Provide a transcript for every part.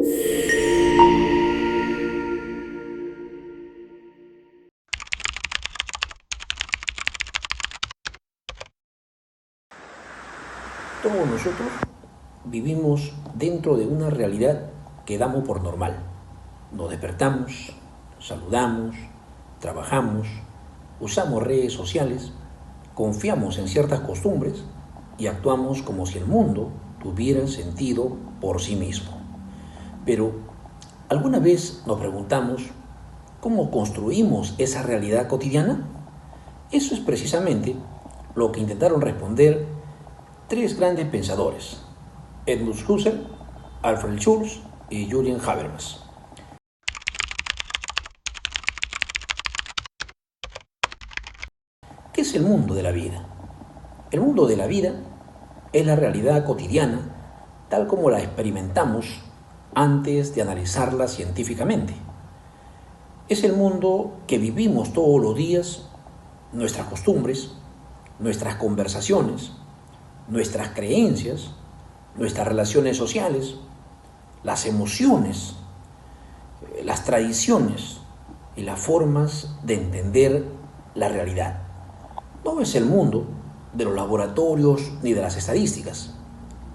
Todos nosotros vivimos dentro de una realidad que damos por normal. Nos despertamos, saludamos, trabajamos, usamos redes sociales, confiamos en ciertas costumbres y actuamos como si el mundo tuviera sentido por sí mismo. Pero, ¿alguna vez nos preguntamos cómo construimos esa realidad cotidiana? Eso es precisamente lo que intentaron responder tres grandes pensadores: Edmund Husserl, Alfred Schulz y Julian Habermas. ¿Qué es el mundo de la vida? El mundo de la vida es la realidad cotidiana tal como la experimentamos antes de analizarla científicamente. Es el mundo que vivimos todos los días, nuestras costumbres, nuestras conversaciones, nuestras creencias, nuestras relaciones sociales, las emociones, las tradiciones y las formas de entender la realidad. No es el mundo de los laboratorios ni de las estadísticas,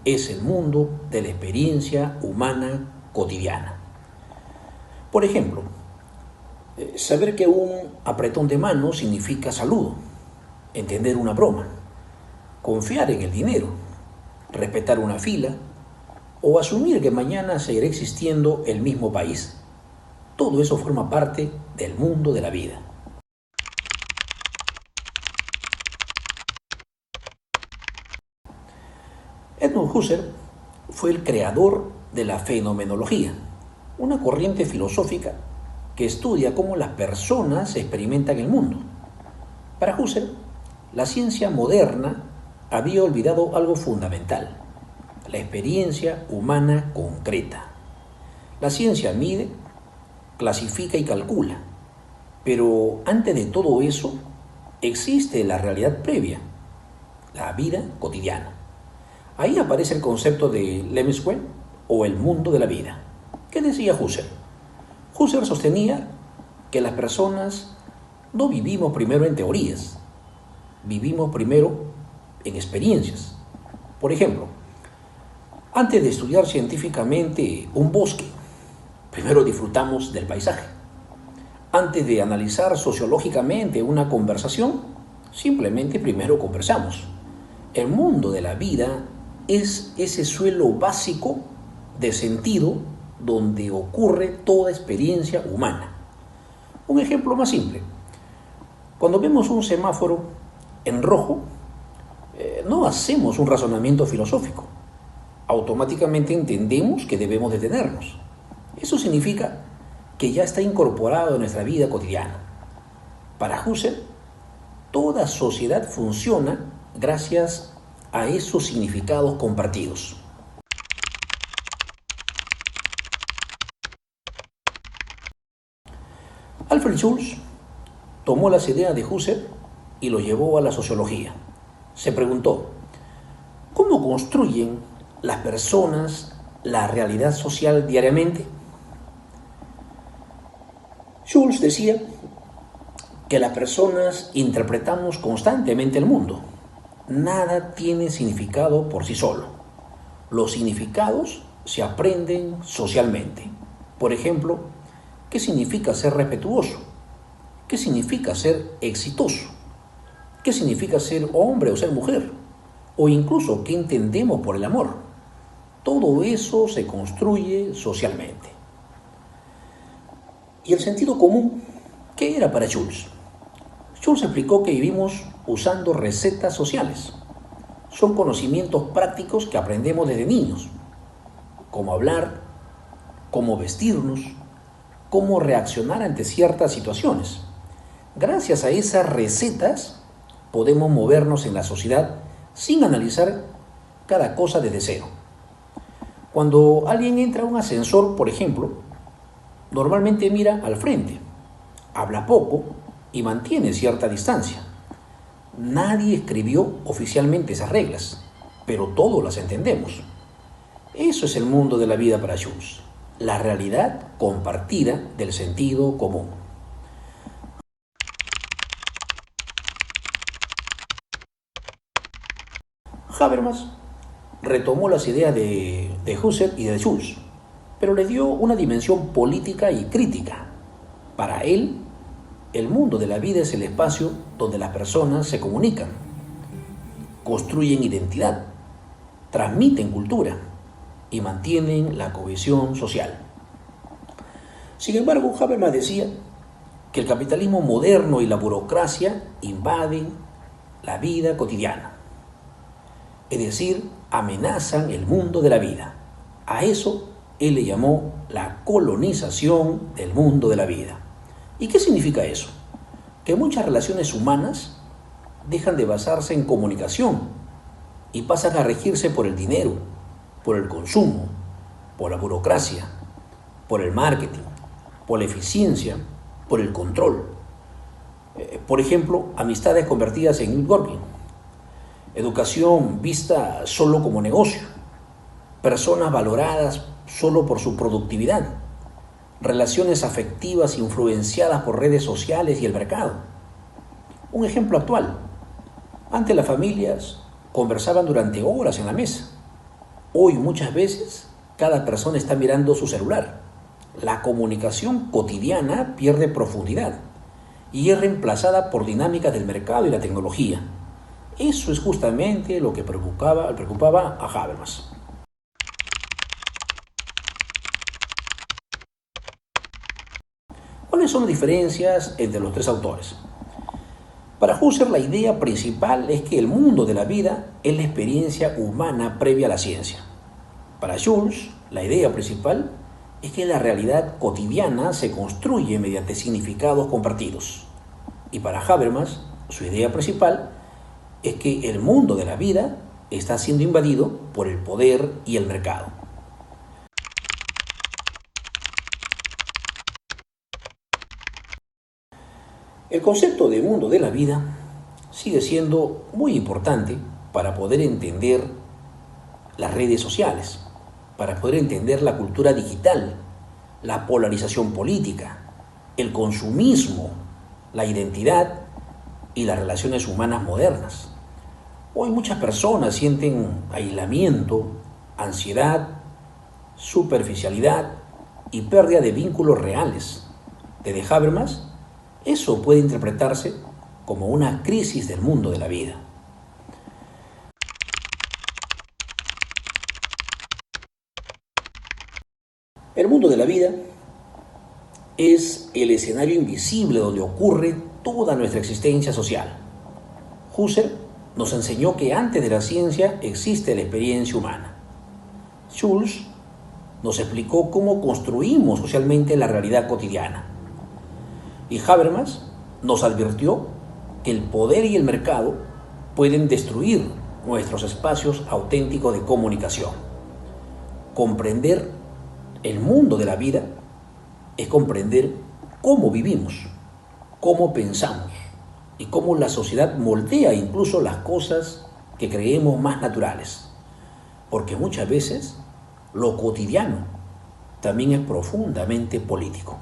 es el mundo de la experiencia humana cotidiana. Por ejemplo, saber que un apretón de mano significa saludo, entender una broma, confiar en el dinero, respetar una fila o asumir que mañana seguirá existiendo el mismo país. Todo eso forma parte del mundo de la vida. Edmund Husserl fue el creador de la fenomenología, una corriente filosófica que estudia cómo las personas experimentan el mundo. Para Husserl, la ciencia moderna había olvidado algo fundamental: la experiencia humana concreta. La ciencia mide, clasifica y calcula, pero antes de todo eso existe la realidad previa, la vida cotidiana. Ahí aparece el concepto de Lebenswelt o el mundo de la vida. ¿Qué decía Husserl? Husserl sostenía que las personas no vivimos primero en teorías, vivimos primero en experiencias. Por ejemplo, antes de estudiar científicamente un bosque, primero disfrutamos del paisaje. Antes de analizar sociológicamente una conversación, simplemente primero conversamos. El mundo de la vida es ese suelo básico de sentido donde ocurre toda experiencia humana. Un ejemplo más simple: cuando vemos un semáforo en rojo, no hacemos un razonamiento filosófico. Automáticamente entendemos que debemos detenernos. Eso significa que ya está incorporado en nuestra vida cotidiana. Para Husserl, toda sociedad funciona gracias a esos significados compartidos. Alfred Schulz tomó las ideas de Husserl y lo llevó a la sociología. Se preguntó: ¿cómo construyen las personas la realidad social diariamente? Schulz decía que las personas interpretamos constantemente el mundo. Nada tiene significado por sí solo. Los significados se aprenden socialmente. Por ejemplo, ¿qué significa ser respetuoso? ¿Qué significa ser exitoso? ¿Qué significa ser hombre o ser mujer? O incluso, ¿qué entendemos por el amor? Todo eso se construye socialmente. ¿Y el sentido común? ¿Qué era para Schulz? Schulz explicó que vivimos usando recetas sociales. Son conocimientos prácticos que aprendemos desde niños: cómo hablar, cómo vestirnos, cómo reaccionar ante ciertas situaciones. Gracias a esas recetas podemos movernos en la sociedad sin analizar cada cosa desde cero. Cuando alguien entra a un ascensor, por ejemplo, normalmente mira al frente, habla poco y mantiene cierta distancia. Nadie escribió oficialmente esas reglas, pero todos las entendemos. Eso es el mundo de la vida para Schulz. la realidad compartida del sentido común. Habermas retomó las ideas de Husserl y de Jules, pero le dio una dimensión política y crítica. Para él, el mundo de la vida es el espacio donde las personas se comunican, construyen identidad, transmiten cultura y mantienen la cohesión social. Sin embargo, Habermas decía que el capitalismo moderno y la burocracia invaden la vida cotidiana, es decir, amenazan el mundo de la vida. A eso él le llamó la colonización del mundo de la vida. ¿Y qué significa eso? Que muchas relaciones humanas dejan de basarse en comunicación y pasan a regirse por el dinero, por el consumo, por la burocracia, por el marketing, por la eficiencia, por el control. Por ejemplo, amistades convertidas en networking, educación vista solo como negocio, personas valoradas solo por su productividad, relaciones afectivas influenciadas por redes sociales y el mercado. Un ejemplo actual: antes las familias conversaban durante horas en la mesa. Hoy muchas veces cada persona está mirando su celular. La comunicación cotidiana pierde profundidad y es reemplazada por dinámicas del mercado y la tecnología. Eso es justamente lo que preocupaba a Habermas. ¿Cuáles son las diferencias entre los tres autores? Para Husserl, la idea principal es que el mundo de la vida es la experiencia humana previa a la ciencia. Para Jules, la idea principal es que la realidad cotidiana se construye mediante significados compartidos. Y para Habermas, su idea principal es que el mundo de la vida está siendo invadido por el poder y el mercado. El concepto de mundo de la vida sigue siendo muy importante para poder entender las redes sociales, para poder entender la cultura digital, la polarización política, el consumismo, la identidad y las relaciones humanas modernas. Hoy muchas personas sienten aislamiento, ansiedad, superficialidad y pérdida de vínculos reales. Desde Habermas, eso puede interpretarse como una crisis del mundo de la vida. El mundo de la vida es el escenario invisible donde ocurre toda nuestra existencia social. Husserl nos enseñó que antes de la ciencia existe la experiencia humana. Jules nos explicó cómo construimos socialmente la realidad cotidiana. Y Habermas nos advirtió que el poder y el mercado pueden destruir nuestros espacios auténticos de comunicación. Comprender el mundo de la vida es comprender cómo vivimos, cómo pensamos y cómo la sociedad moldea incluso las cosas que creemos más naturales. Porque muchas veces lo cotidiano también es profundamente político.